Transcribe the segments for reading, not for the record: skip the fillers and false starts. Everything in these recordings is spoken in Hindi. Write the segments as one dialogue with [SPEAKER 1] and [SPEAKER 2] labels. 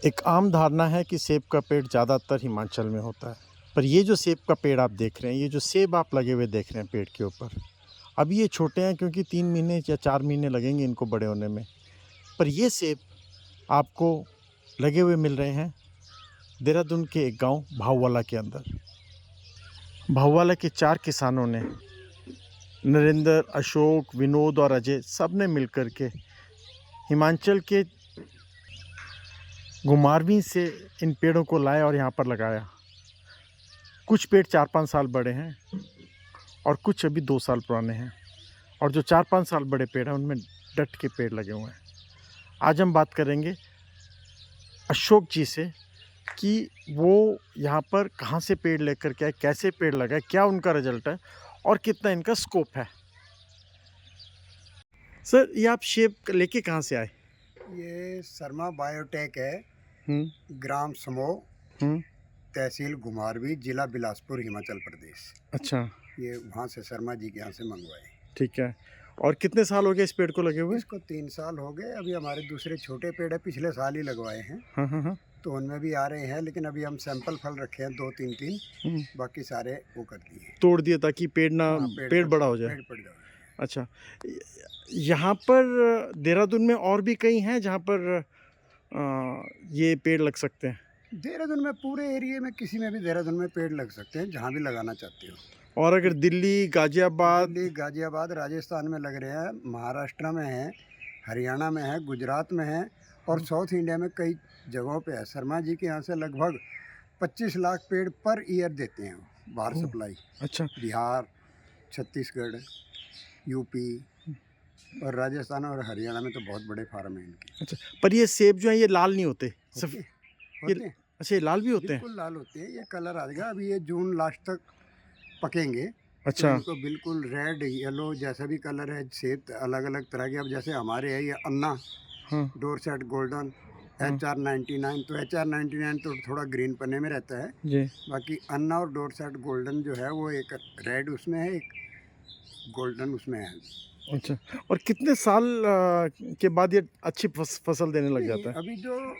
[SPEAKER 1] एक आम धारणा है कि सेब का पेड़ ज़्यादातर हिमाचल में होता है। पर ये जो सेब का पेड़ आप देख रहे हैं, ये जो सेब आप लगे हुए देख रहे हैं पेड़ के ऊपर, अभी ये छोटे हैं क्योंकि 3 महीने या 4 महीने लगेंगे इनको बड़े होने में। पर ये सेब आपको लगे हुए मिल रहे हैं देहरादून के एक गाँव भाऊवाला के अंदर। भाऊवाला के 4 किसानों ने, नरेंद्र, अशोक, विनोद और अजय, सब ने मिलकर के हिमाचल के घुमारवीं से इन पेड़ों को लाया और यहाँ पर लगाया। कुछ पेड़ 4-5 साल बड़े हैं और कुछ अभी 2 साल पुराने हैं, और जो 4-5 साल बड़े पेड़ हैं उनमें डट के पेड़ लगे हुए हैं। आज हम बात करेंगे अशोक जी से कि वो यहाँ पर कहाँ से पेड़ लेकर के आए, कैसे पेड़ लगाए, क्या उनका रिजल्ट है और कितना इनका स्कोप है। सर, ये आप सेब लेके कहाँ से आए?
[SPEAKER 2] ये शर्मा बायोटेक है, ग्राम समोह,
[SPEAKER 1] हम्म
[SPEAKER 2] तहसील घुमारवीं, जिला बिलासपुर, हिमाचल प्रदेश।
[SPEAKER 1] अच्छा,
[SPEAKER 2] ये वहाँ से शर्मा जी के यहाँ से मंगवाए।
[SPEAKER 1] ठीक है। और कितने साल हो गए इस पेड़ को लगे हुए?
[SPEAKER 2] इसको 3 साल हो गए। अभी हमारे दूसरे छोटे पेड़ है, पिछले साल ही लगवाए हैं,
[SPEAKER 1] हाँ हाँ हाँ।
[SPEAKER 2] तो उनमें भी आ रहे हैं, लेकिन अभी हम सैंपल फल रखे हैं 2-3, बाकी सारे वो कर दिए,
[SPEAKER 1] तोड़ दिए ताकि पेड़ ना
[SPEAKER 2] हाँ,
[SPEAKER 1] पेड़ बड़ा हो जाए।
[SPEAKER 2] पेड़ पड़ जाए।
[SPEAKER 1] अच्छा, यहाँ पर देहरादून में और भी कई हैं जहाँ पर ये पेड़ लग सकते हैं?
[SPEAKER 2] देहरादून में पूरे एरिया में किसी में भी देहरादून में पेड़ लग सकते हैं, जहाँ भी लगाना चाहते हो।
[SPEAKER 1] और अगर दिल्ली, गाजियाबाद,
[SPEAKER 2] दिल्ली, गाजियाबाद, राजस्थान में लग रहे हैं, महाराष्ट्र में है, हरियाणा में है, गुजरात में है, और साउथ इंडिया में कई जगहों पे है। शर्मा जी के यहाँ से लगभग 25 लाख पेड़ पर ईयर देते हैं वो, बाहर सप्लाई।
[SPEAKER 1] अच्छा,
[SPEAKER 2] बिहार, छत्तीसगढ़, यूपी और राजस्थान और हरियाणा में तो बहुत बड़े फार्म हैं इनके।
[SPEAKER 1] अच्छा। पर ये सेब जो है ये लाल नहीं होते?
[SPEAKER 2] होते हैं,
[SPEAKER 1] अच्छा, ये लाल भी होते हैं?
[SPEAKER 2] बिल्कुल लाल होते हैं। ये कलर आ जाएगा, अभी ये जून लास्ट तक पकेंगे।
[SPEAKER 1] अच्छा,
[SPEAKER 2] तो इनको बिल्कुल रेड, येलो, जैसा भी कलर है, सेब अलग अलग तरह के। अब जैसे हमारे है ये अन्ना,
[SPEAKER 1] हाँ
[SPEAKER 2] डोरसेट गोल्डन, HR99, तो HR99 तो थोड़ा ग्रीन पन्ने में रहता है।
[SPEAKER 1] जी।
[SPEAKER 2] बाकी अन्ना और डोरसेट गोल्डन जो है वो एक रेड उसमें है, एक गोल्डन उसमें है।
[SPEAKER 1] अच्छा, और कितने साल के बाद ये अच्छी फसल देने लग जाता है?
[SPEAKER 2] अभी जो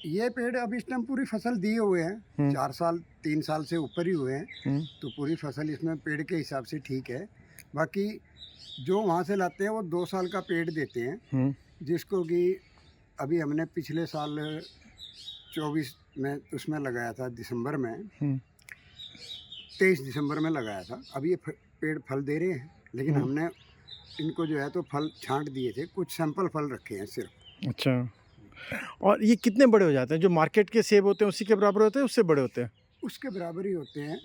[SPEAKER 2] ये पेड़ अभी इस टाइम पूरी फसल दिए हुए हैं, 4 साल 3 साल से ऊपर ही हुए हैं, तो पूरी फसल इसमें पेड़ के हिसाब से ठीक है। बाकी जो वहाँ से लाते हैं वो 2 साल का पेड़ देते हैं, जिसको कि अभी हमने पिछले साल 24 में उसमें लगाया था, दिसंबर में, 23 दिसंबर में लगाया था। अभी ये पेड़ फल दे रहे हैं, लेकिन हमने इनको जो है तो फल छांट दिए थे, कुछ सैंपल फल रखे हैं सिर्फ।
[SPEAKER 1] अच्छा, और ये कितने बड़े हो जाते हैं? जो मार्केट के सेब होते हैं उसी के बराबर होते हैं, उससे बड़े होते हैं?
[SPEAKER 2] उसके बराबर ही होते हैं,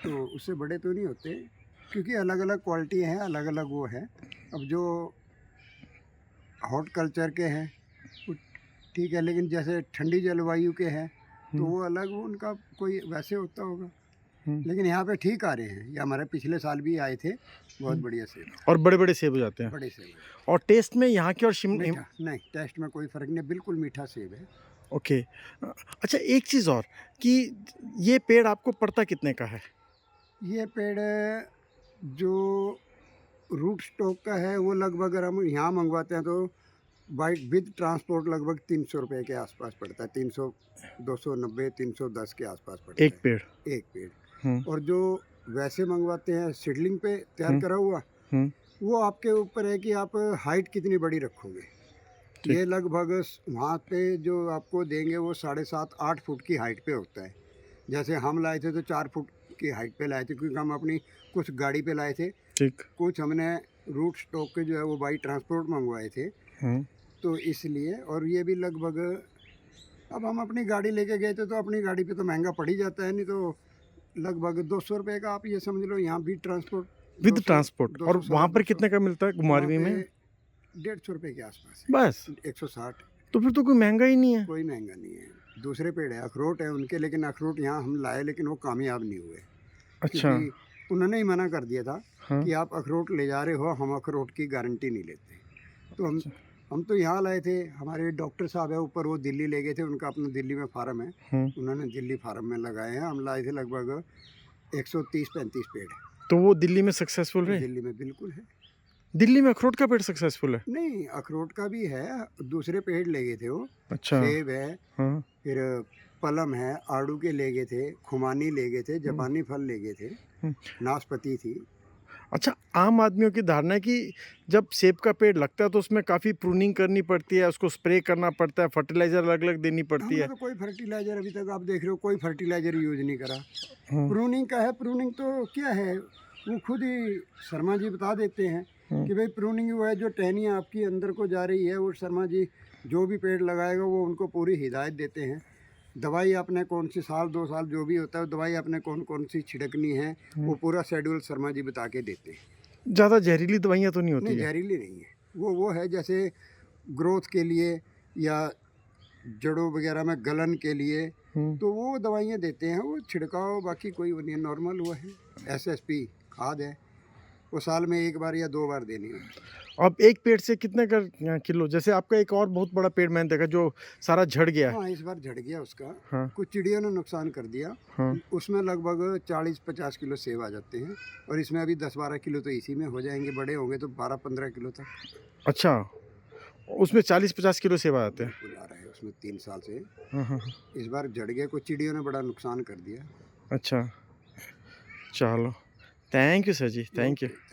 [SPEAKER 2] तो उससे बड़े तो नहीं होते, क्योंकि अलग अलग क्वालिटी हैं, अलग अलग वो है। अब जो हॉट कल्चर के हैं वो ठीक है, लेकिन जैसे ठंडी जलवायु के हैं तो वो अलग, उनका कोई वैसे होता होगा। लेकिन यहाँ पे ठीक आ रहे हैं। ये हमारे पिछले साल भी आए थे, बहुत बढ़िया सेब,
[SPEAKER 1] और बड़े बड़े सेब हो जाते हैं?
[SPEAKER 2] बड़े सेब।
[SPEAKER 1] और टेस्ट में यहाँ के और
[SPEAKER 2] मीठा नहीं, टेस्ट में कोई फ़र्क नहीं, बिल्कुल मीठा सेब है।
[SPEAKER 1] ओके। अच्छा, एक चीज़ और कि ये पेड़ आपको पड़ता कितने का है?
[SPEAKER 2] ये पेड़ जो रूट स्टॉक का है वो लगभग अगर हम यहाँ मंगवाते हैं तो बाइक विद ट्रांसपोर्ट लगभग 300 रुपये के आसपास पड़ता है। 300, 290, 310 के आसपास पड़ता
[SPEAKER 1] एक
[SPEAKER 2] है
[SPEAKER 1] पेड़?
[SPEAKER 2] एक पेड़। और जो वैसे मंगवाते हैं सीडलिंग पे तैयार करा हुआ, वो आपके ऊपर है कि आप हाइट कितनी बड़ी रखोगे। ये लगभग वहाँ पे जो आपको देंगे वो 7.5-8 फुट की हाइट पे होता है। जैसे हम लाए थे तो 4 फुट की हाइट पे लाए थे, क्योंकि हम अपनी कुछ गाड़ी पे लाए थे,
[SPEAKER 1] ठीक।
[SPEAKER 2] कुछ हमने रूट स्टॉक के जो है वो बाई ट्रांसपोर्ट मंगवाए थे, तो इसलिए। और ये भी लगभग, अब हम अपनी गाड़ी लेके गए थे तो अपनी गाड़ी पे तो महंगा पड़ ही जाता है, नहीं तो लगभग 200 रुपये का आप ये समझ लो, यहाँ भी ट्रांसपोर्ट
[SPEAKER 1] विद ट्रांसपोर्ट। और वहाँ पर कितने का मिलता है घुमारवीं में?
[SPEAKER 2] 150 रुपये के आसपास है,
[SPEAKER 1] बस?
[SPEAKER 2] 160।
[SPEAKER 1] तो फिर तो कोई महंगा ही नहीं है।
[SPEAKER 2] कोई महंगा नहीं है। दूसरे पेड़ है, अखरोट है उनके, लेकिन अखरोट यहाँ हम लाए लेकिन वो कामयाब नहीं हुए।
[SPEAKER 1] अच्छा।
[SPEAKER 2] क्योंकि उन्होंने ही मना कर दिया था कि आप अखरोट ले जा रहे हो, हम अखरोट की गारंटी नहीं लेते। तो हम तो यहाँ लाए थे। हमारे डॉक्टर साहब है ऊपर, वो दिल्ली ले गए थे, उनका अपना दिल्ली में फार्म है, उन्होंने दिल्ली फार्म में लगाए हैं। हम लाए थे लगभग 130-135 पेड़।
[SPEAKER 1] तो वो दिल्ली में सक्सेसफुल रहे?
[SPEAKER 2] दिल्ली में बिल्कुल है।
[SPEAKER 1] दिल्ली में अखरोट का पेड़ सक्सेसफुल है?
[SPEAKER 2] नहीं, अखरोट का भी है, दूसरे पेड़ ले गए थे वो।
[SPEAKER 1] अच्छा।
[SPEAKER 2] सेब है,
[SPEAKER 1] हाँ।
[SPEAKER 2] फिर पलम है, आड़ू के ले गए थे, खुमानी ले गए थे, जापानी फल ले गए थे,
[SPEAKER 1] हम्म।
[SPEAKER 2] नाशपाती थी।
[SPEAKER 1] अच्छा, आम आदमियों की धारणा है कि जब सेब का पेड़ लगता है तो उसमें काफ़ी प्रूनिंग करनी पड़ती है, उसको स्प्रे करना पड़ता है, फर्टिलाइज़र अलग-अलग देनी पड़ती
[SPEAKER 2] हमने
[SPEAKER 1] है।
[SPEAKER 2] तो कोई फर्टिलाइजर अभी तक, आप देख रहे हो, कोई फर्टिलाइजर यूज नहीं करा।
[SPEAKER 1] हुँ,
[SPEAKER 2] प्रूनिंग का है, प्रूनिंग तो क्या है, वो खुद ही शर्मा जी बता देते हैं
[SPEAKER 1] हुँ,
[SPEAKER 2] कि भाई प्रूनिंग वो है, जो टहनियाँ आपकी अंदर को जा रही है, वो शर्मा जी जो भी पेड़ लगाएगा वो उनको पूरी हिदायत देते हैं। दवाई आपने कौन सी, साल 2 साल जो भी होता है, दवाई आपने कौन कौन सी छिड़कनी है, वो पूरा शेड्यूल शर्मा जी बता के देते हैं।
[SPEAKER 1] ज़्यादा जहरीली दवाइयाँ तो नहीं होती
[SPEAKER 2] नहीं,
[SPEAKER 1] है?
[SPEAKER 2] जहरीली नहीं है, वो है जैसे ग्रोथ के लिए या जड़ों वगैरह में गलन के लिए,
[SPEAKER 1] हुँ।
[SPEAKER 2] तो वो दवाइयाँ देते हैं, वो छिड़काव, बाकी कोई वो नहीं है, नॉर्मल वो है। एसएसपी खाद है, वो साल में 1 बार या 2 बार देनी होती है।
[SPEAKER 1] अब एक पेड़ से कितने किलो, जैसे आपका एक और बहुत बड़ा पेड़ मैंने देखा जो सारा झड़ गया है।
[SPEAKER 2] हाँ, इस बार झड़ गया उसका,
[SPEAKER 1] हाँ,
[SPEAKER 2] कुछ चिड़ियों ने नुकसान कर दिया।
[SPEAKER 1] हाँ।
[SPEAKER 2] उसमें लगभग 40-50 किलो सेब आ जाते हैं, और इसमें अभी 10-12 किलो तो इसी में हो जाएंगे, बड़े होंगे तो 12-15 किलो तक
[SPEAKER 1] अच्छा, उसमें 40-50 किलो सेब आ जाते हैं।
[SPEAKER 2] बिल्कुल आ रहा है उसमें 3 साल से।
[SPEAKER 1] हाँ, हाँ, हाँ।
[SPEAKER 2] इस बार झड़ गया, कुछ चिड़ियों ने बड़ा नुकसान कर दिया।
[SPEAKER 1] अच्छा, चलो। Thank you sir ji, thank you.
[SPEAKER 2] Okay.